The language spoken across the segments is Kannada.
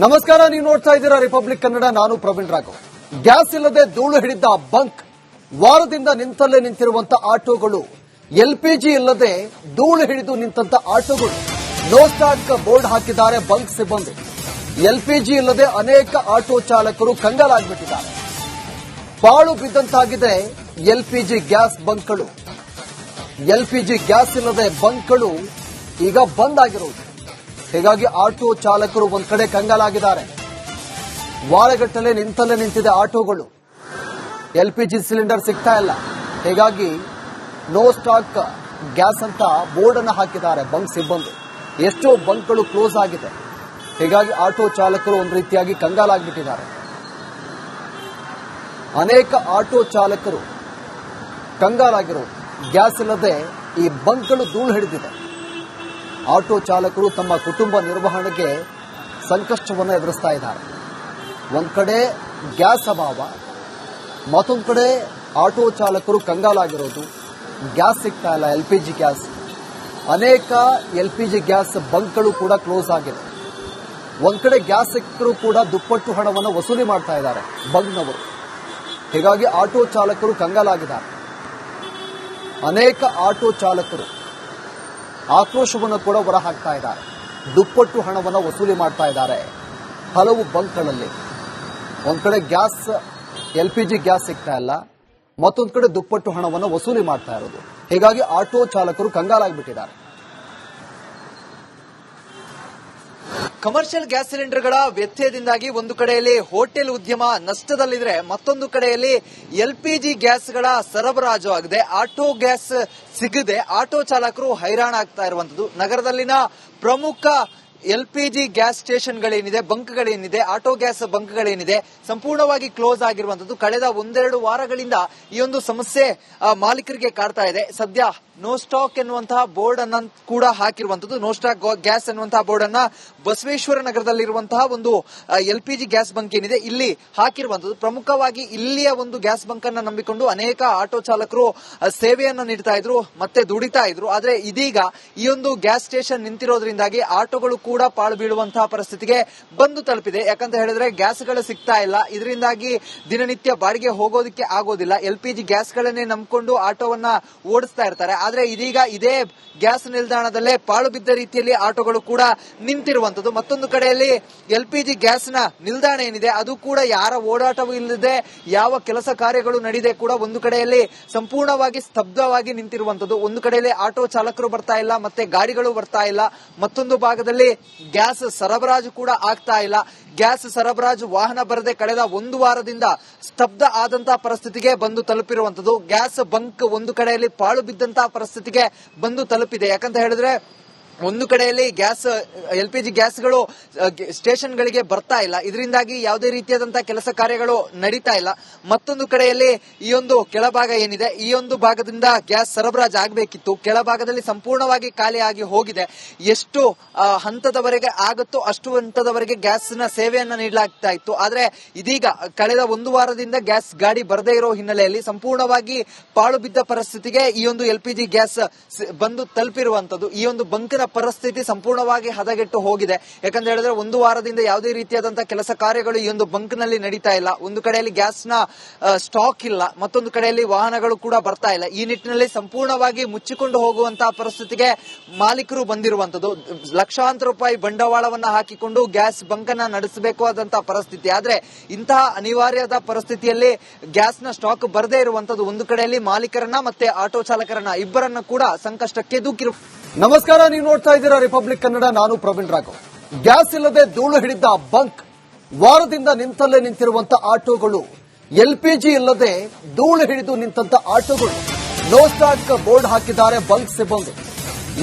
ನಮಸ್ಕಾರ, ನೀವು ನೋಡ್ತಾ ಇದ್ದೀರಾ ರಿಪಬ್ಲಿಕ್ ಕನ್ನಡ. ನಾನು ಪ್ರವೀಣ್ ರಾಘವ್. ಗ್ಯಾಸ್ ಇಲ್ಲದೆ ಧೂಳು ಹಿಡಿದ ಬಂಕ್, ವಾರದಿಂದ ನಿಂತಲ್ಲೇ ನಿಂತಿರುವಂತ ಆಟೋಗಳು, ಎಲ್ಪಿಜಿ ಇಲ್ಲದೆ ಧೂಳು ಹಿಡಿದು ನಿಂತ ಆಟೋಗಳು, ನೋ ಸ್ಟಾಕ್ ಬೋರ್ಡ್ ಹಾಕಿದ್ದಾರೆ ಬಂಕ್ ಸಿಬ್ಬಂದಿ. ಎಲ್ಪಿಜಿ ಇಲ್ಲದೆ ಅನೇಕ ಆಟೋ ಚಾಲಕರು ಕಂಗಾಲಾಗಿಬಿಟ್ಟಿದ್ದಾರೆ. ಪಾಳು ಬಿದ್ದಂತಾಗಿದೆ ಎಲ್ಪಿಜಿ ಗ್ಯಾಸ್ ಬಂಕ್ಗಳು. ಎಲ್ಪಿಜಿ ಗ್ಯಾಸ್ ಇಲ್ಲದೆ ಬಂಕ್ಗಳು ಈಗ ಬಂದ್ ಆಗಿರುವುದು. ಹೀಗಾಗಿ ಆಟೋ ಚಾಲಕರು ಒಂದ್ ಕಡೆ ಕಂಗಾಲಾಗಿದ್ದಾರೆ. ವಾರಗಟ್ಟಲೆ ನಿಂತಲ್ಲೇ ನಿಂತಿದೆ ಆಟೋಗಳು. ಎಲ್ಪಿಜಿ ಸಿಲಿಂಡರ್ ಸಿಗ್ತಾ ಇಲ್ಲ. ಹೀಗಾಗಿ ನೋ ಸ್ಟಾಕ್ ಗ್ಯಾಸ್ ಅಂತ ಬೋರ್ಡ್ ಅನ್ನು ಹಾಕಿದ್ದಾರೆ ಬಂಕ್ ಸಿಬ್ಬಂದಿ. ಎಷ್ಟೋ ಬಂಕ್ಗಳು ಕ್ಲೋಸ್ ಆಗಿದೆ. ಹೀಗಾಗಿ ಆಟೋ ಚಾಲಕರು ಒಂದು ರೀತಿಯಾಗಿ ಕಂಗಾಲಾಗಿಬಿಟ್ಟಿದ್ದಾರೆ. ಅನೇಕ ಆಟೋ ಚಾಲಕರು ಕಂಗಾಲಾಗಿರೋದು. ಗ್ಯಾಸ್ ಇಲ್ಲದೆ ಈ ಬಂಕ್ಗಳು ಧೂಳು ಹಿಡಿದಿದೆ. ಆಟೋ ಚಾಲಕರು ತಮ್ಮ ಕುಟುಂಬ ನಿರ್ವಹಣೆಗೆ ಸಂಕಷ್ಟವನ್ನು ಎದುರಿಸ್ತಾ ಇದ್ದಾರೆ. ಒಂದ್ ಕಡೆ ಗ್ಯಾಸ್ ಅಭಾವ, ಮತ್ತೊಂದು ಕಡೆ ಆಟೋ ಚಾಲಕರು ಕಂಗಾಲಾಗಿರೋದು. ಗ್ಯಾಸ್ ಸಿಗ್ತಾ ಇಲ್ಲ, ಎಲ್ಪಿಜಿ ಗ್ಯಾಸ್. ಅನೇಕ ಎಲ್ಪಿಜಿ ಗ್ಯಾಸ್ ಬಂಕ್ಗಳು ಕೂಡ ಕ್ಲೋಸ್ ಆಗಿದೆ. ಒಂದ್ ಕಡೆ ಗ್ಯಾಸ್ ಸಿಕ್ಕರೂ ಕೂಡ ದುಪ್ಪಟ್ಟು ಹಣವನ್ನು ವಸೂಲಿ ಮಾಡ್ತಾ ಇದ್ದಾರೆ ಬಂಕ್ನವರು. ಹೀಗಾಗಿ ಆಟೋ ಚಾಲಕರು ಕಂಗಾಲಾಗಿದ್ದಾರೆ. ಅನೇಕ ಆಟೋ ಚಾಲಕರು ಆಕ್ರೋಶವನ್ನು ಕೂಡ ಹೊರಹಾಕ್ತಾ ಇದ್ದಾರೆ. ದುಪ್ಪಟ್ಟು ಹಣವನ್ನು ವಸೂಲಿ ಮಾಡ್ತಾ ಇದ್ದಾರೆ ಹಲವು ಬಂಕ್ಗಳಲ್ಲಿ. ಒಂದ್ ಕಡೆ ಗ್ಯಾಸ್, ಎಲ್ಪಿಜಿ ಗ್ಯಾಸ್ ಸಿಗ್ತಾ ಇಲ್ಲ, ಮತ್ತೊಂದು ಕಡೆ ದುಪ್ಪಟ್ಟು ಹಣವನ್ನು ವಸೂಲಿ ಮಾಡ್ತಾ ಇರೋದು. ಹೀಗಾಗಿ ಆಟೋ ಚಾಲಕರು ಕಂಗಾಲಾಗಿಬಿಟ್ಟಿದ್ದಾರೆ. ಕಮರ್ಷಿಯಲ್ ಗ್ಯಾಸ್ ಸಿಲಿಂಡರ್ಗಳ ವ್ಯತ್ಯಯದಿಂದಾಗಿ ಒಂದು ಕಡೆಯಲ್ಲಿ ಹೋಟೆಲ್ ಉದ್ಯಮ ನಷ್ಟದಲ್ಲಿದ್ರೆ, ಮತ್ತೊಂದು ಕಡೆಯಲ್ಲಿ ಎಲ್ಪಿಜಿ ಗ್ಯಾಸ್ಗಳ ಸರಬರಾಜು ಆಗದೆ, ಆಟೋ ಗ್ಯಾಸ್ ಸಿಗದೆ ಆಟೋ ಚಾಲಕರು ಹೈರಾಣ ಆಗ್ತಾ ಇರುವಂತದ್ದು. ನಗರದಲ್ಲಿನ ಪ್ರಮುಖ ಎಲ್ಪಿಜಿ ಗ್ಯಾಸ್ ಸ್ಟೇಷನ್ಗಳೇನಿದೆ, ಬಂಕ್ಗಳೇನಿದೆ, ಆಟೋ ಗ್ಯಾಸ್ ಬಂಕ್ಗಳೇನಿದೆ, ಸಂಪೂರ್ಣವಾಗಿ ಕ್ಲೋಸ್ ಆಗಿರುವಂತದ್ದು. ಕಳೆದ ಒಂದೆರಡು ವಾರಗಳಿಂದ ಈ ಒಂದು ಸಮಸ್ಯೆ ಮಾಲೀಕರಿಗೆ ಕಾಡ್ತಾ ಇದೆ. ಸದ್ಯ ನೋ ಸ್ಟಾಕ್ ಎನ್ನುವಂತಹ ಬೋರ್ಡ್ ಅನ್ನ ಕೂಡ ಹಾಕಿರುವಂತದ್ದು. ನೋ ಸ್ಟಾಕ್ ಗ್ಯಾಸ್ ಎನ್ನುವಂತಹ ಬೋರ್ಡ್ ಅನ್ನ ಬಸವೇಶ್ವರ ನಗರದಲ್ಲಿರುವಂತಹ ಒಂದು ಎಲ್ಪಿಜಿ ಗ್ಯಾಸ್ ಬಂಕ್ ಏನಿದೆ ಇಲ್ಲಿ ಹಾಕಿರುವಂತದ್ದು. ಪ್ರಮುಖವಾಗಿ ಇಲ್ಲಿಯ ಒಂದು ಗ್ಯಾಸ್ ಬಂಕ್ ಅನ್ನ ನಂಬಿಕೊಂಡು ಅನೇಕ ಆಟೋ ಚಾಲಕರು ಸೇವೆಯನ್ನು ನೀಡ್ತಾ ಇದ್ರು, ಮತ್ತೆ ದುಡಿತಾ ಇದ್ರು. ಆದ್ರೆ ಇದೀಗ ಈ ಒಂದು ಗ್ಯಾಸ್ ಸ್ಟೇಷನ್ ನಿಂತಿರೋದ್ರಿಂದಾಗಿ ಆಟೋಗಳು ಕೂಡ ಪಾಳು ಬೀಳುವಂತಹ ಪರಿಸ್ಥಿತಿಗೆ ಬಂದು ತಲುಪಿದೆ. ಯಾಕಂತ ಹೇಳಿದ್ರೆ ಗ್ಯಾಸ್ಗಳು ಸಿಗ್ತಾ ಇಲ್ಲ. ಇದರಿಂದಾಗಿ ದಿನನಿತ್ಯ ಬಾಡಿಗೆ ಹೋಗೋದಕ್ಕೆ ಆಗೋದಿಲ್ಲ. ಎಲ್ಪಿಜಿ ಗ್ಯಾಸ್ಗಳನ್ನೇ ನಂಬಿಕೊಂಡು ಆಟೋವನ್ನ ಓಡಿಸ್ತಾ ಇರ್ತಾರೆ. ಆದ್ರೆ ಇದೀಗ ಇದೇ ಗ್ಯಾಸ್ ನಿಲ್ದಾಣದಲ್ಲೇ ಪಾಳು ಬಿದ್ದ ರೀತಿಯಲ್ಲಿ ಆಟೋಗಳು ಕೂಡ ನಿಂತಿರುವಂತದ್ದು. ಮತ್ತೊಂದು ಕಡೆಯಲ್ಲಿ ಎಲ್ಪಿಜಿ ಗ್ಯಾಸ್ನ ನಿಲ್ದಾಣ ಏನಿದೆ ಅದು ಕೂಡ ಯಾರ ಓಡಾಟವೂ ಇಲ್ಲದೆ, ಯಾವ ಕೆಲಸ ಕಾರ್ಯಗಳು ನಡೆಯದೆ ಕೂಡ ಒಂದು ಕಡೆಯಲ್ಲಿ ಸಂಪೂರ್ಣವಾಗಿ ಸ್ತಬ್ಧವಾಗಿ ನಿಂತಿರುವಂತದ್ದು. ಒಂದು ಕಡೆಯಲ್ಲಿ ಆಟೋ ಚಾಲಕರು ಬರ್ತಾ ಇಲ್ಲ, ಮತ್ತೆ ಗಾಡಿಗಳು ಬರ್ತಾ ಇಲ್ಲ. ಮತ್ತೊಂದು ಭಾಗದಲ್ಲಿ ಗ್ಯಾಸ್ ಸರಬರಾಜು ಕೂಡ ಆಗ್ತಾ ಇಲ್ಲ. ಗ್ಯಾಸ್ ಸರಬರಾಜು ವಾಹನ ಬರದೆ ಕಳೆದ ಒಂದು ವಾರದಿಂದ ಸ್ತಬ್ಧ ಆದಂತಹ ಪರಿಸ್ಥಿತಿಗೆ ಬಂದು ತಲುಪಿರುವಂತದ್ದು. ಗ್ಯಾಸ್ ಬಂಕ್ ಒಂದು ಕಡೆಯಲ್ಲಿ ಪಾಳು ಬಿದ್ದಂತಹ ಪರಿಸ್ಥಿತಿಗೆ ಬಂದು ತಲುಪಿದೆ. ಯಾಕಂತ ಹೇಳಿದ್ರೆ ಒಂದು ಕಡೆಯಲ್ಲಿ ಗ್ಯಾಸ್, ಎಲ್ಪಿಜಿ ಗ್ಯಾಸ್ಗಳು ಸ್ಟೇಷನ್ಗಳಿಗೆ ಬರ್ತಾ ಇಲ್ಲ. ಇದರಿಂದಾಗಿ ಯಾವುದೇ ರೀತಿಯಾದಂತಹ ಕೆಲಸ ಕಾರ್ಯಗಳು ನಡೀತಾ ಇಲ್ಲ. ಮತ್ತೊಂದು ಕಡೆಯಲ್ಲಿ ಈ ಒಂದು ಕೆಳಭಾಗ ಏನಿದೆ, ಈ ಒಂದು ಭಾಗದಿಂದ ಗ್ಯಾಸ್ ಸರಬರಾಜು ಆಗಬೇಕಿತ್ತು. ಕೆಳಭಾಗದಲ್ಲಿ ಸಂಪೂರ್ಣವಾಗಿ ಖಾಲಿಯಾಗಿ ಹೋಗಿದೆ. ಎಷ್ಟು ಹಂತದವರೆಗೆ ಆಗುತ್ತೋ ಅಷ್ಟು ಹಂತದವರೆಗೆ ಗ್ಯಾಸ್ನ ಸೇವೆಯನ್ನ ನೀಡಲಾಗ್ತಾ ಇತ್ತು. ಆದ್ರೆ ಇದೀಗ ಕಳೆದ ಒಂದು ವಾರದಿಂದ ಗ್ಯಾಸ್ ಗಾಡಿ ಬರದೇ ಇರೋ ಹಿನ್ನೆಲೆಯಲ್ಲಿ ಸಂಪೂರ್ಣವಾಗಿ ಪಾಳು ಬಿದ್ದ ಪರಿಸ್ಥಿತಿಗೆ ಈ ಒಂದು ಎಲ್ಪಿಜಿ ಗ್ಯಾಸ್ ಬಂದು ತಲುಪಿರುವಂತದ್ದು. ಈ ಒಂದು ಬಂಕ್ನ ಪರಿಸ್ಥಿತಿ ಸಂಪೂರ್ಣವಾಗಿ ಹದಗೆಟ್ಟು ಹೋಗಿದೆ. ಯಾಕಂತ ಹೇಳಿದ್ರೆ ಒಂದು ವಾರದಿಂದ ಯಾವುದೇ ರೀತಿಯಾದಂತಹ ಕೆಲಸ ಕಾರ್ಯಗಳು ಈ ಒಂದು ಬಂಕ್ ನಲ್ಲಿ ನಡೀತಾ ಇಲ್ಲ. ಒಂದು ಕಡೆಯಲ್ಲಿ ಗ್ಯಾಸ್ ನ ಸ್ಟಾಕ್ ಇಲ್ಲ, ಮತ್ತೊಂದು ಕಡೆಯಲ್ಲಿ ವಾಹನಗಳು ಕೂಡ ಬರ್ತಾ ಇಲ್ಲ. ಈ ನಿಟ್ಟಿನಲ್ಲಿ ಸಂಪೂರ್ಣವಾಗಿ ಮುಚ್ಚಿಕೊಂಡು ಹೋಗುವಂತಹ ಪರಿಸ್ಥಿತಿಗೆ ಮಾಲೀಕರು ಬಂದಿರುವಂತದ್ದು. ಲಕ್ಷಾಂತರ ರೂಪಾಯಿ ಬಂಡವಾಳವನ್ನ ಹಾಕಿಕೊಂಡು ಗ್ಯಾಸ್ ಬಂಕ್ ಅನ್ನ ನಡೆಸಬೇಕಾದಂತಹ ಪರಿಸ್ಥಿತಿ. ಆದ್ರೆ ಇಂತಹ ಅನಿವಾರ್ಯದ ಪರಿಸ್ಥಿತಿಯಲ್ಲಿ ಗ್ಯಾಸ್ ನ ಸ್ಟಾಕ್ ಬರದೇ ಇರುವಂತದ್ದು ಒಂದು ಕಡೆಯಲ್ಲಿ ಮಾಲೀಕರನ್ನ ಮತ್ತೆ ಆಟೋ ಚಾಲಕರನ್ನ ಇಬ್ಬರನ್ನ ಕೂಡ ಸಂಕಷ್ಟಕ್ಕೆ ದೂಕಿರು. ನಮಸ್ಕಾರ, ನೀವು ನೋಡ್ತಾ ಇದ್ದೀರಾ ರಿಪಬ್ಲಿಕ್ ಕನ್ನಡ. ನಾನು ಪ್ರವೀಣ್ ರಾಘವ್. ಗ್ಯಾಸ್ ಇಲ್ಲದೆ ಧೂಳು ಹಿಡಿದ ಬಂಕ್, ವಾರದಿಂದ ನಿಂತಲ್ಲೇ ನಿಂತಿರುವಂತ ಆಟೋಗಳು, ಎಲ್ಪಿಜಿ ಇಲ್ಲದೆ ಧೂಳು ಹಿಡಿದು ನಿಂತ ಆಟೋಗಳು, ನೋ ಸ್ಟಾಕ್ ಬೋರ್ಡ್ ಹಾಕಿದ್ದಾರೆ ಬಂಕ್ ಸಿಬ್ಬಂದಿ.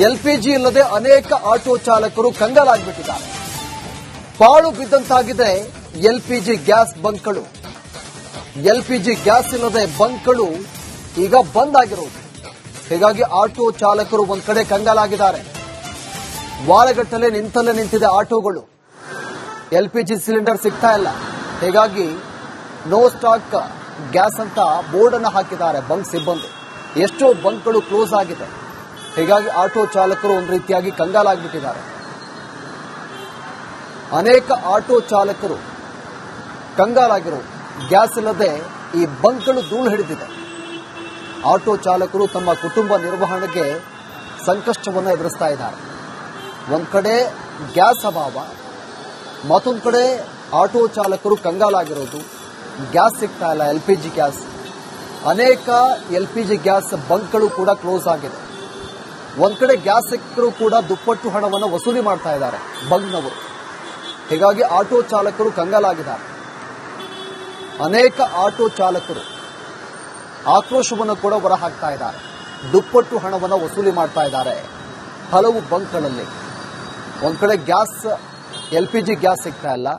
ಎಲ್ಪಿಜಿ ಇಲ್ಲದೆ ಅನೇಕ ಆಟೋ ಚಾಲಕರು ಕಂಗಾಲಾಗಿಬಿಟ್ಟಿದ್ದಾರೆ. ಪಾಳು ಬಿದ್ದಂತಾಗಿದೆ ಎಲ್ಪಿಜಿ ಗ್ಯಾಸ್ ಬಂಕ್ಗಳು. ಎಲ್ಪಿಜಿ ಗ್ಯಾಸ್ ಇಲ್ಲದೆ ಬಂಕ್ಗಳು ಈಗ ಬಂದ್ ಆಗಿರುವುದು. ಹೀಗಾಗಿ ಆಟೋ ಚಾಲಕರು ಒಂದ್ ಕಡೆ ಕಂಗಾಲಾಗಿದ್ದಾರೆ. ವಾರಗಟ್ಟಲೆ ನಿಂತಲ್ಲೇ ನಿಂತಿದೆ ಆಟೋಗಳು. ಎಲ್ಪಿಜಿ ಸಿಲಿಂಡರ್ ಸಿಗ್ತಾ ಇಲ್ಲ. ಹೀಗಾಗಿ ನೋ ಸ್ಟಾಕ್ ಗ್ಯಾಸ್ ಅಂತ ಬೋರ್ಡ್ ಅನ್ನು ಹಾಕಿದ್ದಾರೆ ಬಂಕ್ ಸಿಬ್ಬಂದಿ. ಎಷ್ಟೋ ಬಂಕ್ಗಳು ಕ್ಲೋಸ್ ಆಗಿದೆ. ಹೀಗಾಗಿ ಆಟೋ ಚಾಲಕರು ಒಂದು ರೀತಿಯಾಗಿ ಕಂಗಾಲಾಗಿಬಿಟ್ಟಿದ್ದಾರೆ. ಅನೇಕ ಆಟೋ ಚಾಲಕರು ಕಂಗಾಲಾಗಿರು. ಗ್ಯಾಸ್ ಇಲ್ಲದೆ ಈ ಬಂಕ್ಗಳು ಧೂಳು ಹಿಡಿದಿದೆ. ಆಟೋ ಚಾಲಕರು ತಮ್ಮ ಕುಟುಂಬ ನಿರ್ವಹಣೆಗೆ ಸಂಕಷ್ಟವನ್ನು ಎದುರಿಸ್ತಾ ಇದ್ದಾರೆ. ಒಂದು ಕಡೆ ಗ್ಯಾಸ್ ಅಭಾವ, ಮತ್ತೊಂದು ಕಡೆ ಆಟೋ ಚಾಲಕರು ಕಂಗಾಲಾಗಿರೋದು. ಗ್ಯಾಸ್ ಸಿಗ್ತಾ ಇಲ್ಲ, LPG ಗ್ಯಾಸ್. ಅನೇಕ LPG ಗ್ಯಾಸ್ ಬಂಕ್ಗಳು ಕೂಡ ಕ್ಲೋಸ್ ಆಗಿದೆ. ಒಂದು ಕಡೆ ಗ್ಯಾಸ್ ಸಿಕ್ಕರೂ ಕೂಡ ದುಪ್ಪಟ್ಟು ಹಣವನ್ನು ವಸೂಲಿ ಮಾಡ್ತಾ ಇದ್ದಾರೆ ಬಂಕ್ನವರು. ಹೀಗಾಗಿ ಆಟೋ ಚಾಲಕರು ಕಂಗಾಲಾಗಿದ್ದಾರೆ. ಅನೇಕ ಆಟೋ ಚಾಲಕರು ಆಕ್ರೋಶವನ್ನು ಕೂಡ ಹೊರಹಾಕ್ತಾ ಇದ್ದಾರೆ. ದುಪ್ಪಟ್ಟು ಹಣವನ್ನು ವಸೂಲಿ ಮಾಡ್ತಾ ಇದ್ದಾರೆ ಹಲವು ಬಂಕ್ಗಳಲ್ಲಿ. ಒಂದು ಕಡೆ ಗ್ಯಾಸ್ LPG ಗ್ಯಾಸ್ ಸಿಗ್ತಾ ಇಲ್ಲ,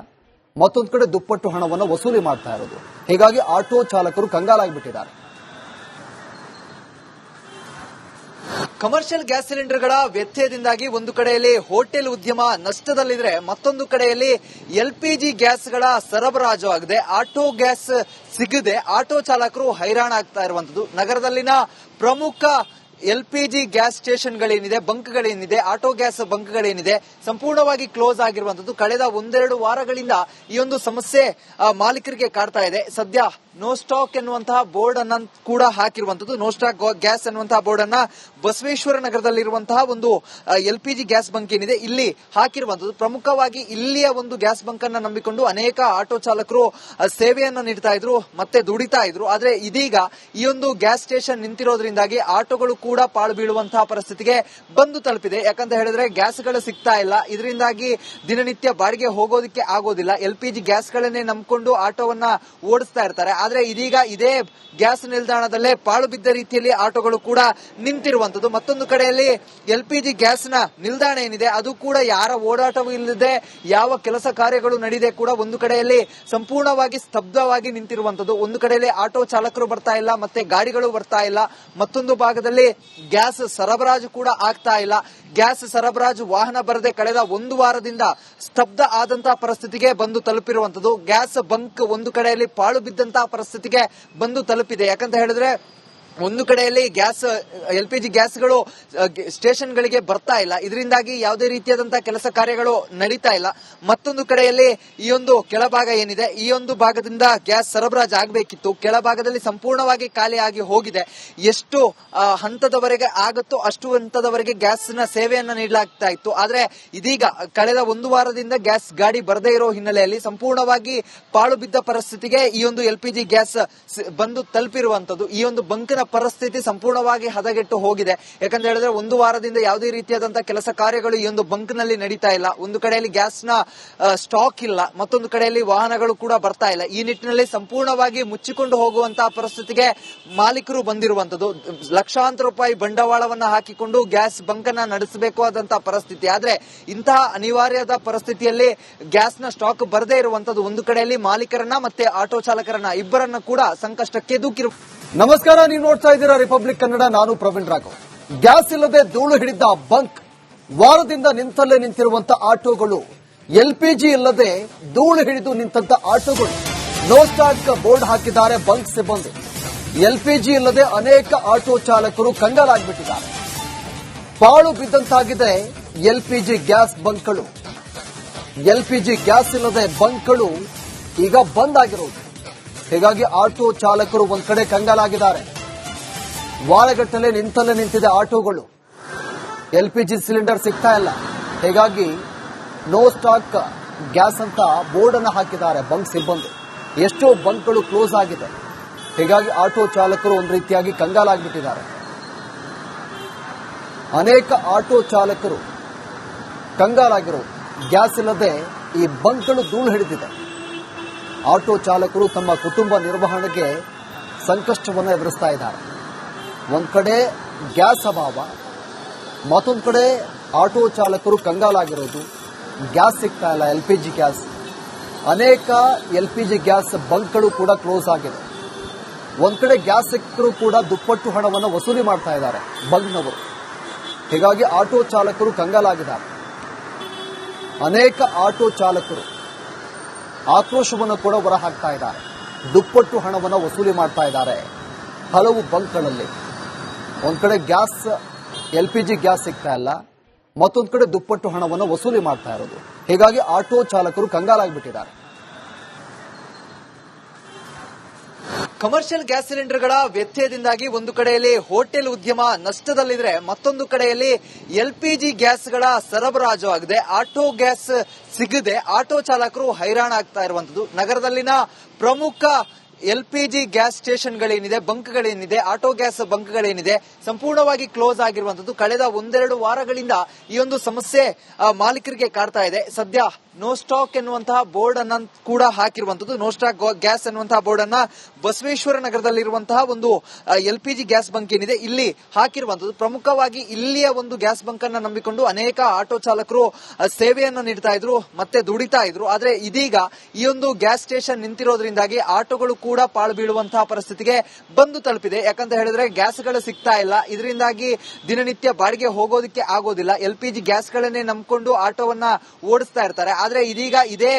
ಮತ್ತೊಂದು ಕಡೆ ದುಪ್ಪಟ್ಟು ಹಣವನ್ನು ವಸೂಲಿ ಮಾಡ್ತಾ ಇರೋದು. ಹೀಗಾಗಿ ಆಟೋ ಚಾಲಕರು ಕಂಗಾಲಾಗಿಬಿಟ್ಟಿದ್ದಾರೆ. ಕಮರ್ಷಿಯಲ್ ಗ್ಯಾಸ್ ಸಿಲಿಂಡರ್ಗಳ ವ್ಯತ್ಯಯದಿಂದಾಗಿ ಒಂದು ಕಡೆಯಲ್ಲಿ ಹೋಟೆಲ್ ಉದ್ಯಮ ನಷ್ಟದಲ್ಲಿದ್ರೆ, ಮತ್ತೊಂದು ಕಡೆಯಲ್ಲಿ LPG ಗ್ಯಾಸ್ಗಳ ಸರಬರಾಜು ಆಗದೆ, ಆಟೋ ಗ್ಯಾಸ್ ಸಿಗದೆ ಆಟೋ ಚಾಲಕರು ಹೈರಾಣ ಆಗ್ತಾ ಇರುವಂತದ್ದು. ನಗರದಲ್ಲಿನ ಪ್ರಮುಖ LPG ಗ್ಯಾಸ್ ಸ್ಟೇಷನ್ಗಳೇನಿದೆ, ಬಂಕ್ಗಳೇನಿದೆ, ಆಟೋ ಗ್ಯಾಸ್ ಬಂಕ್ಗಳೇನಿದೆ, ಸಂಪೂರ್ಣವಾಗಿ ಕ್ಲೋಸ್ ಆಗಿರುವಂತದ್ದು. ಕಳೆದ ಒಂದೆರಡು ವಾರಗಳಿಂದ ಈ ಒಂದು ಸಮಸ್ಯೆ ಮಾಲೀಕರಿಗೆ ಕಾಡ್ತಾ ಇದೆ. ಸದ್ಯ ನೋ ಸ್ಟಾಕ್ ಎನ್ನುವಂತಹ ಬೋರ್ಡ್ ಅನ್ನ ಕೂಡ ಹಾಕಿರುವಂತದ್ದು. ನೋ ಸ್ಟಾಕ್ ಗ್ಯಾಸ್ ಎನ್ನುವಂತಹ ಬೋರ್ಡ್ ಅನ್ನ ಬಸವೇಶ್ವರ ನಗರದಲ್ಲಿರುವಂತಹ ಒಂದು LPG ಗ್ಯಾಸ್ ಬಂಕ್ ಏನಿದೆ ಇಲ್ಲಿ ಹಾಕಿರುವಂತದ್ದು. ಪ್ರಮುಖವಾಗಿ ಇಲ್ಲಿಯ ಒಂದು ಗ್ಯಾಸ್ ಬಂಕ್ ಅನ್ನ ನಂಬಿಕೊಂಡು ಅನೇಕ ಆಟೋ ಚಾಲಕರು ಸೇವೆಯನ್ನು ನೀಡ್ತಾ ಇದ್ರು, ಮತ್ತೆ ದುಡಿತಾ ಇದ್ರು. ಆದ್ರೆ ಇದೀಗ ಈ ಒಂದು ಗ್ಯಾಸ್ ಸ್ಟೇಷನ್ ನಿಂತಿರೋದ್ರಿಂದಾಗಿ ಆಟೋಗಳು ಕೂಡ ಪಾಳು ಬೀಳುವಂತಹ ಪರಿಸ್ಥಿತಿಗೆ ಬಂದು ತಲುಪಿದೆ. ಯಾಕಂತ ಹೇಳಿದ್ರೆ ಗ್ಯಾಸ್ಗಳು ಸಿಗ್ತಾ ಇಲ್ಲ. ಇದರಿಂದಾಗಿ ದಿನನಿತ್ಯ ಬಾಡಿಗೆ ಹೋಗೋದಕ್ಕೆ ಆಗೋದಿಲ್ಲ. LPG ಗ್ಯಾಸ್ಗಳನ್ನೇ ನಂಬಿಕೊಂಡು ಆಟೋವನ್ನ ಓಡಿಸ್ತಾ ಇರ್ತಾರೆ. ಆದ್ರೆ ಇದೀಗ ಇದೇ ಗ್ಯಾಸ್ ನಿಲ್ದಾಣದಲ್ಲೇ ಪಾಳು ಬಿದ್ದ ರೀತಿಯಲ್ಲಿ ಆಟೋಗಳು ಕೂಡ ನಿಂತಿರುವಂತದ್ದು. ಮತ್ತೊಂದು ಕಡೆಯಲ್ಲಿ LPG ಗ್ಯಾಸ್ನ ನಿಲ್ದಾಣ ಏನಿದೆ ಅದು ಕೂಡ ಯಾರ ಓಡಾಟವೂ ಇಲ್ಲದೆ, ಯಾವ ಕೆಲಸ ಕಾರ್ಯಗಳು ನಡೆಯದೆ ಕೂಡ ಒಂದು ಕಡೆಯಲ್ಲಿ ಸಂಪೂರ್ಣವಾಗಿ ಸ್ತಬ್ಧವಾಗಿ ನಿಂತಿರುವಂತದ್ದು. ಒಂದು ಕಡೆಯಲ್ಲಿ ಆಟೋ ಚಾಲಕರು ಬರ್ತಾ ಇಲ್ಲ, ಮತ್ತೆ ಗಾಡಿಗಳು ಬರ್ತಾ ಇಲ್ಲ. ಮತ್ತೊಂದು ಭಾಗದಲ್ಲಿ ಗ್ಯಾಸ್ ಸರಬರಾಜು ಕೂಡ ಆಗ್ತಾ ಇಲ್ಲ. ಗ್ಯಾಸ್ ಸರಬರಾಜು ವಾಹನ ಬರದೆ ಕಳೆದ ಒಂದು ವಾರದಿಂದ ಸ್ತಬ್ಧ ಆದಂತಹ ಪರಿಸ್ಥಿತಿಗೆ ಬಂದು ತಲುಪಿರುವಂತದ್ದು. ಗ್ಯಾಸ್ ಬಂಕ್ ಒಂದು ಕಡೆಯಲ್ಲಿ ಪಾಳು ಬಿದ್ದಂತಹ ಪರಿಸ್ಥಿತಿಗೆ ಬಂದು ತಲುಪಿದೆ. ಯಾಕಂತ ಹೇಳಿದ್ರೆ ಒಂದು ಕಡೆಯಲ್ಲಿ ಗ್ಯಾಸ್ LPG ಗ್ಯಾಸ್ಗಳು ಸ್ಟೇಷನ್ಗಳಿಗೆ ಬರ್ತಾ ಇಲ್ಲ. ಇದರಿಂದಾಗಿ ಯಾವುದೇ ರೀತಿಯಾದಂತಹ ಕೆಲಸ ಕಾರ್ಯಗಳು ನಡೀತಾ ಇಲ್ಲ. ಮತ್ತೊಂದು ಕಡೆಯಲ್ಲಿ ಈ ಒಂದು ಕೆಳಭಾಗ ಏನಿದೆ, ಈ ಒಂದು ಭಾಗದಿಂದ ಗ್ಯಾಸ್ ಸರಬರಾಜು ಆಗಬೇಕಿತ್ತು. ಕೆಳಭಾಗದಲ್ಲಿ ಸಂಪೂರ್ಣವಾಗಿ ಖಾಲಿಯಾಗಿ ಹೋಗಿದೆ. ಎಷ್ಟು ಹಂತದವರೆಗೆ ಆಗುತ್ತೋ ಅಷ್ಟು ಹಂತದವರೆಗೆ ಗ್ಯಾಸ್ನ ಸೇವೆಯನ್ನ ನೀಡಲಾಗ್ತಾ ಇತ್ತು. ಆದ್ರೆ ಇದೀಗ ಕಳೆದ ಒಂದು ವಾರದಿಂದ ಗ್ಯಾಸ್ ಗಾಡಿ ಬರದೇ ಇರೋ ಹಿನ್ನೆಲೆಯಲ್ಲಿ ಸಂಪೂರ್ಣವಾಗಿ ಪಾಳು ಬಿದ್ದ ಪರಿಸ್ಥಿತಿಗೆ ಈ ಒಂದು LPG ಗ್ಯಾಸ್ ಬಂದು ತಲುಪಿರುವಂತದ್ದು. ಈ ಒಂದು ಬಂಕ್ನ ಪರಿಸ್ಥಿತಿ ಸಂಪೂರ್ಣವಾಗಿ ಹದಗೆಟ್ಟು ಹೋಗಿದೆ. ಯಾಕಂತ ಹೇಳಿದ್ರೆ ಒಂದು ವಾರದಿಂದ ಯಾವುದೇ ರೀತಿಯಾದಂತಹ ಕೆಲಸ ಕಾರ್ಯಗಳು ಈ ಒಂದು ಬಂಕ್ ನಲ್ಲಿ ನಡೀತಾ ಇಲ್ಲ. ಒಂದು ಕಡೆಯಲ್ಲಿ ಗ್ಯಾಸ್ ನ ಸ್ಟಾಕ್ ಇಲ್ಲ, ಮತ್ತೊಂದು ಕಡೆಯಲ್ಲಿ ವಾಹನಗಳು ಕೂಡ ಬರ್ತಾ ಇಲ್ಲ. ಈ ನಿಟ್ಟಿನಲ್ಲಿ ಸಂಪೂರ್ಣವಾಗಿ ಮುಚ್ಚಿಕೊಂಡು ಹೋಗುವಂತಹ ಪರಿಸ್ಥಿತಿಗೆ ಮಾಲೀಕರು ಬಂದಿರುವಂತದ್ದು. ಲಕ್ಷಾಂತರ ರೂಪಾಯಿ ಬಂಡವಾಳವನ್ನ ಹಾಕಿಕೊಂಡು ಗ್ಯಾಸ್ ಬಂಕ್ ಅನ್ನ ನಡೆಸಬೇಕಾದಂತಹ ಪರಿಸ್ಥಿತಿ. ಆದ್ರೆ ಇಂತಹ ಅನಿವಾರ್ಯದ ಪರಿಸ್ಥಿತಿಯಲ್ಲಿ ಗ್ಯಾಸ್ ನ ಸ್ಟಾಕ್ ಬರದೇ ಇರುವಂತದ್ದು ಒಂದು ಕಡೆಯಲ್ಲಿ ಮಾಲೀಕರನ್ನ ಮತ್ತೆ ಆಟೋ ಚಾಲಕರನ್ನ ಇಬ್ಬರನ್ನ ಕೂಡ ಸಂಕಷ್ಟಕ್ಕೆ ದೂಕಿರು. ನಮಸ್ಕಾರ, ನೀವು ನೋಡ್ತಾ ಇದ್ದೀರಾ ರಿಪಬ್ಲಿಕ್ ಕನ್ನಡ. ನಾನು ಪ್ರವೀಣ್ ರಾಘವ್. ಗ್ಯಾಸ್ ಇಲ್ಲದೆ ಧೂಳು ಹಿಡಿದ ಬಂಕ್, ವಾರದಿಂದ ನಿಂತಲ್ಲೇ ನಿಂತಿರುವಂತ ಆಟೋಗಳು, LPG ಇಲ್ಲದೆ ಧೂಳು ಹಿಡಿದು ನಿಂತ ಆಟೋಗಳು. ನೋ ಸ್ಟಾಕ್ ಬೋರ್ಡ್ ಹಾಕಿದ್ದಾರೆ ಬಂಕ್ ಸಿಬ್ಬಂದಿ. LPG ಇಲ್ಲದೆ ಅನೇಕ ಆಟೋ ಚಾಲಕರು ಕಂಗಾಲಾಗಿಬಿಟ್ಟಿದ್ದಾರೆ. ಪಾಳು ಬಿದ್ದಂತಾಗಿದೆ LPG ಗ್ಯಾಸ್ ಬಂಕ್ಗಳು. LPG ಗ್ಯಾಸ್ ಇಲ್ಲದೆ ಬಂಕ್ಗಳು ಈಗ ಬಂದ್ ಆಗಿರೋದು. ಹೀಗಾಗಿ ಆಟೋ ಚಾಲಕರು ಒಂದ್ ಕಡೆ ಕಂಗಾಲಾಗಿದ್ದಾರೆ. ವಾರಗಟ್ಟಲೆ ನಿಂತಲ್ಲೇ ನಿಂತಿದೆ ಆಟೋಗಳು. LPG ಸಿಲಿಂಡರ್ ಸಿಗ್ತಾ ಇಲ್ಲ. ಹೀಗಾಗಿ ನೋ ಸ್ಟಾಕ್ ಗ್ಯಾಸ್ ಅಂತ ಬೋರ್ಡ್ ಅನ್ನು ಹಾಕಿದ್ದಾರೆ ಬಂಕ್ ಸಿಬ್ಬಂದಿ. ಎಷ್ಟೋ ಬಂಕ್ಗಳು ಕ್ಲೋಸ್ ಆಗಿದೆ. ಹೀಗಾಗಿ ಆಟೋ ಚಾಲಕರು ಒಂದು ರೀತಿಯಾಗಿ ಕಂಗಾಲಾಗಿಬಿಟ್ಟಿದ್ದಾರೆ. ಅನೇಕ ಆಟೋ ಚಾಲಕರು ಕಂಗಾಲಾಗಿರೋ. ಗ್ಯಾಸ್ ಇಲ್ಲದೆ ಈ ಬಂಕ್ಗಳು ಧೂಳು ಹಿಡಿದಿದೆ. ಆಟೋ ಚಾಲಕರು ತಮ್ಮ ಕುಟುಂಬ ನಿರ್ವಹಣೆಗೆ ಸಂಕಷ್ಟವನ್ನು ಎದುರಿಸ್ತಾ ಇದ್ದಾರೆ. ಒಂದು ಕಡೆ ಗ್ಯಾಸ್ ಅಭಾವ, ಮತ್ತೊಂದು ಕಡೆ ಆಟೋ ಚಾಲಕರು ಕಂಗಾಲಾಗಿರೋದು. ಗ್ಯಾಸ್ ಸಿಗ್ತಾ ಇಲ್ಲ, LPG ಗ್ಯಾಸ್. ಅನೇಕ LPG ಗ್ಯಾಸ್ ಬಂಕ್ಗಳು ಕೂಡ ಕ್ಲೋಸ್ ಆಗಿದೆ. ಒಂದು ಕಡೆ ಗ್ಯಾಸ್ ಸಿಕ್ಕರೂ ಕೂಡ ದುಪ್ಪಟ್ಟು ಹಣವನ್ನು ವಸೂಲಿ ಮಾಡ್ತಾ ಇದ್ದಾರೆ ಬಂಕ್ನವರು. ಹೀಗಾಗಿ ಆಟೋ ಚಾಲಕರು ಕಂಗಾಲಾಗಿದ್ದಾರೆ. ಅನೇಕ ಆಟೋ ಚಾಲಕರು ಆಕ್ರೋಶವನ್ನು ಕೂಡ ಹೊರಹಾಕ್ತಾ ಇದ್ದಾರೆ. ದುಪ್ಪಟ್ಟು ಹಣವನ್ನು ವಸೂಲಿ ಮಾಡ್ತಾ ಇದ್ದಾರೆ ಹಲವು ಬಂಕ್ಗಳಲ್ಲಿ. ಒಂದು ಕಡೆ ಗ್ಯಾಸ್ LPG ಗ್ಯಾಸ್ ಸಿಗ್ತಾ ಇಲ್ಲ, ಮತ್ತೊಂದು ಕಡೆ ದುಪ್ಪಟ್ಟು ಹಣವನ್ನು ವಸೂಲಿ ಮಾಡ್ತಾ ಇರೋದು. ಹೀಗಾಗಿ ಆಟೋ ಚಾಲಕರು ಕಂಗಾಲಾಗಿಬಿಟ್ಟಿದ್ದಾರೆ. ಕಮರ್ಷಿಯಲ್ ಗ್ಯಾಸ್ ಸಿಲಿಂಡರ್ಗಳ ವ್ಯತ್ಯಯದಿಂದಾಗಿ ಒಂದು ಕಡೆಯಲ್ಲಿ ಹೋಟೆಲ್ ಉದ್ಯಮ ನಷ್ಟದಲ್ಲಿದ್ರೆ, ಮತ್ತೊಂದು ಕಡೆಯಲ್ಲಿ ಎಲ್ಪಿಜಿ ಗ್ಯಾಸ್ಗಳ ಸರಬರಾಜು ಆಗದೆ, ಆಟೋ ಗ್ಯಾಸ್ ಸಿಗದೆ ಆಟೋ ಚಾಲಕರು ಹೈರಾಣ ಆಗ್ತಾ ಇರುವಂತದ್ದು. ನಗರದಲ್ಲಿನ ಪ್ರಮುಖ ಎಲ್ಪಿಜಿ ಗ್ಯಾಸ್ ಸ್ಟೇಷನ್ಗಳೇನಿದೆ, ಬಂಕ್ಗಳೇನಿದೆ, ಆಟೋ ಗ್ಯಾಸ್ ಬಂಕ್ಗಳೇನಿದೆ ಸಂಪೂರ್ಣವಾಗಿ ಕ್ಲೋಸ್ ಆಗಿರುವಂತದ್ದು. ಕಳೆದ ಒಂದೆರಡು ವಾರಗಳಿಂದ ಈ ಒಂದು ಸಮಸ್ಯೆ ಮಾಲೀಕರಿಗೆ ಕಾಡ್ತಾ ಇದೆ. ಸದ್ಯ ನೋ ಸ್ಟಾಕ್ ಎನ್ನುವಂತಹ ಬೋರ್ಡ್ ಅನ್ನ ಕೂಡ ಹಾಕಿರುವಂತದ್ದು. ನೋ ಸ್ಟಾಕ್ ಗ್ಯಾಸ್ ಎನ್ನುವಂತಹ ಬೋರ್ಡ್ ಅನ್ನ ಬಸವೇಶ್ವರ ನಗರದಲ್ಲಿರುವಂತಹ ಒಂದು ಎಲ್ಪಿಜಿ ಗ್ಯಾಸ್ ಬಂಕ್ ಏನಿದೆ ಇಲ್ಲಿ ಹಾಕಿರುವಂತದ್ದು. ಪ್ರಮುಖವಾಗಿ ಇಲ್ಲಿಯ ಒಂದು ಗ್ಯಾಸ್ ಬಂಕ್ ಅನ್ನ ನಂಬಿಕೊಂಡು ಅನೇಕ ಆಟೋ ಚಾಲಕರು ಸೇವೆಯನ್ನು ನೀಡ್ತಾ ಇದ್ರು, ಮತ್ತೆ ದುಡಿತಾ ಇದ್ರು. ಆದ್ರೆ ಇದೀಗ ಈ ಒಂದು ಗ್ಯಾಸ್ ಸ್ಟೇಷನ್ ನಿಂತಿರೋದ್ರಿಂದಾಗಿ ಆಟೋಗಳು ಕೂಡ ಪಾಳು ಬೀಳುವಂತಹ ಪರಿಸ್ಥಿತಿಗೆ ಬಂದು ತಲುಪಿದೆ. ಯಾಕಂತ ಹೇಳಿದ್ರೆ ಗ್ಯಾಸ್ಗಳು ಸಿಗ್ತಾ ಇಲ್ಲ. ಇದರಿಂದಾಗಿ ದಿನನಿತ್ಯ ಬಾಡಿಗೆ ಹೋಗೋದಕ್ಕೆ ಆಗೋದಿಲ್ಲ. ಎಲ್ಪಿಜಿ ಗ್ಯಾಸ್ಗಳನ್ನೇ ನಂಬಿಕೊಂಡು ಆಟೋವನ್ನ ಓಡಿಸ್ತಾ ಇರ್ತಾರೆ. ಆದ್ರೆ ಇದೀಗ ಇದೇ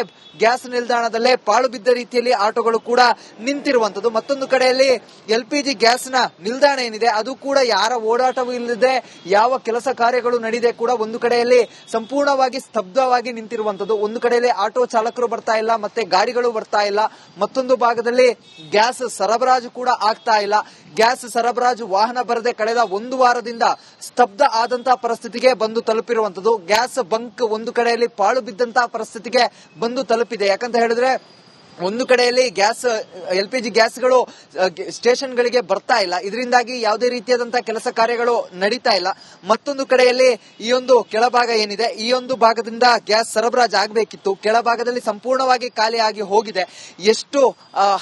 ಗ್ಯಾಸ್ ನಿಲ್ದಾಣದಲ್ಲೇ ಪಾಳು ಬಿದ್ದ ರೀತಿಯಲ್ಲಿ ಆಟೋಗಳು ಕೂಡ ನಿಂತಿರುವಂತದ್ದು. ಮತ್ತೊಂದು ಕಡೆಯಲ್ಲಿ ಎಲ್ಪಿಜಿ ಗ್ಯಾಸ್ನ ನಿಲ್ದಾಣ ಏನಿದೆ ಅದು ಕೂಡ ಯಾರ ಓಡಾಟವೂ ಇಲ್ಲದೆ, ಯಾವ ಕೆಲಸ ಕಾರ್ಯಗಳು ನಡೆಯದೆ ಕೂಡ ಒಂದು ಕಡೆಯಲ್ಲಿ ಸಂಪೂರ್ಣವಾಗಿ ಸ್ತಬ್ಧವಾಗಿ ನಿಂತಿರುವಂತದ್ದು. ಒಂದು ಕಡೆಯಲ್ಲಿ ಆಟೋ ಚಾಲಕರು ಬರ್ತಾ ಇಲ್ಲ, ಮತ್ತೆ ಗಾಡಿಗಳು ಬರ್ತಾ ಇಲ್ಲ. ಮತ್ತೊಂದು ಭಾಗದಲ್ಲಿ ಗ್ಯಾಸ್ ಸರಬರಾಜು ಕೂಡ ಆಗ್ತಾ ಇಲ್ಲ. ಗ್ಯಾಸ್ ಸರಬರಾಜು ವಾಹನ ಬರದೆ ಕಳೆದ ಒಂದು ವಾರದಿಂದ ಸ್ತಬ್ಧ ಆದಂತಹ ಪರಿಸ್ಥಿತಿಗೆ ಬಂದು ತಲುಪಿರುವಂತದ್ದು. ಗ್ಯಾಸ್ ಬಂಕ್ ಒಂದು ಕಡೆಯಲ್ಲಿ ಪಾಳು ಬಿದ್ದಂತಹ ಪರಿಸ್ಥಿತಿಗೆ ಬಂದು ತಲುಪಿದೆ. ಯಾಕಂತ ಹೇಳಿದ್ರೆ ಒಂದು ಕಡೆಯಲ್ಲಿ ಗ್ಯಾಸ್ ಎಲ್ಪಿಜಿ ಗ್ಯಾಸ್ಗಳು ಸ್ಟೇಷನ್ಗಳಿಗೆ ಬರ್ತಾ ಇಲ್ಲ. ಇದರಿಂದಾಗಿ ಯಾವುದೇ ರೀತಿಯಾದಂತಹ ಕೆಲಸ ಕಾರ್ಯಗಳು ನಡೀತಾ ಇಲ್ಲ. ಮತ್ತೊಂದು ಕಡೆಯಲ್ಲಿ ಈ ಒಂದು ಕೆಳಭಾಗ ಏನಿದೆ, ಈ ಒಂದು ಭಾಗದಿಂದ ಗ್ಯಾಸ್ ಸರಬರಾಜು ಆಗಬೇಕಿತ್ತು. ಕೆಳಭಾಗದಲ್ಲಿ ಸಂಪೂರ್ಣವಾಗಿ ಖಾಲಿಯಾಗಿ ಹೋಗಿದೆ. ಎಷ್ಟು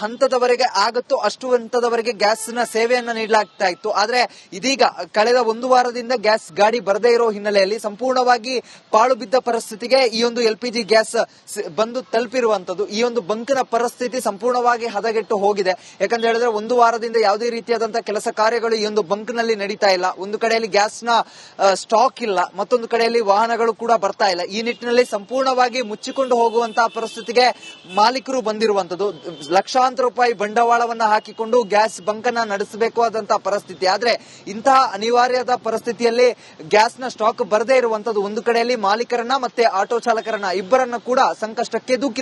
ಹಂತದವರೆಗೆ ಆಗುತ್ತೋ ಅಷ್ಟು ಹಂತದವರೆಗೆ ಗ್ಯಾಸ್ನ ಸೇವೆಯನ್ನ ನೀಡಲಾಗ್ತಾ ಇತ್ತು. ಆದ್ರೆ ಇದೀಗ ಕಳೆದ ಒಂದು ವಾರದಿಂದ ಗ್ಯಾಸ್ ಗಾಡಿ ಬರದೇ ಇರೋ ಹಿನ್ನೆಲೆಯಲ್ಲಿ ಸಂಪೂರ್ಣವಾಗಿ ಪಾಳು ಬಿದ್ದ ಪರಿಸ್ಥಿತಿಗೆ ಈ ಒಂದು ಎಲ್ಪಿಜಿ ಗ್ಯಾಸ್ ಬಂದು ತಲುಪಿರುವಂತದ್ದು. ಈ ಒಂದು ಬಂಕ್ನ ಪರಿಸ್ಥಿತಿ ಸಂಪೂರ್ಣವಾಗಿ ಹದಗೆಟ್ಟು ಹೋಗಿದೆ. ಯಾಕಂತ ಹೇಳಿದ್ರೆ ಒಂದು ವಾರದಿಂದ ಯಾವುದೇ ರೀತಿಯಾದಂತಹ ಕೆಲಸ ಕಾರ್ಯಗಳು ಈ ಒಂದು ಬಂಕ್ ನಲ್ಲಿ ನಡೀತಾ ಇಲ್ಲ. ಒಂದು ಕಡೆಯಲ್ಲಿ ಗ್ಯಾಸ್ನ ಸ್ಟಾಕ್ ಇಲ್ಲ, ಮತ್ತೊಂದು ಕಡೆಯಲ್ಲಿ ವಾಹನಗಳು ಕೂಡ ಬರ್ತಾ ಇಲ್ಲ. ಈ ನಿಟ್ಟಿನಲ್ಲಿ ಸಂಪೂರ್ಣವಾಗಿ ಮುಚ್ಚಿಕೊಂಡು ಹೋಗುವಂತಹ ಪರಿಸ್ಥಿತಿಗೆ ಮಾಲೀಕರು ಬಂದಿರುವಂತದ್ದು. ಲಕ್ಷಾಂತರ ರೂಪಾಯಿ ಬಂಡವಾಳವನ್ನ ಹಾಕಿಕೊಂಡು ಗ್ಯಾಸ್ ಬಂಕ್ ಅನ್ನ ನಡೆಸಬೇಕಾದಂತಹ ಪರಿಸ್ಥಿತಿ. ಆದ್ರೆ ಇಂತಹ ಅನಿವಾರ್ಯದ ಪರಿಸ್ಥಿತಿಯಲ್ಲಿ ಗ್ಯಾಸ್ನ ಸ್ಟಾಕ್ ಬರದೇ ಇರುವಂತದ್ದು ಒಂದು ಕಡೆಯಲ್ಲಿ ಮಾಲೀಕರನ್ನ ಮತ್ತೆ ಆಟೋ ಚಾಲಕರನ್ನ ಇಬ್ಬರನ್ನ ಕೂಡ ಸಂಕಷ್ಟಕ್ಕೆ ದೂಕಿ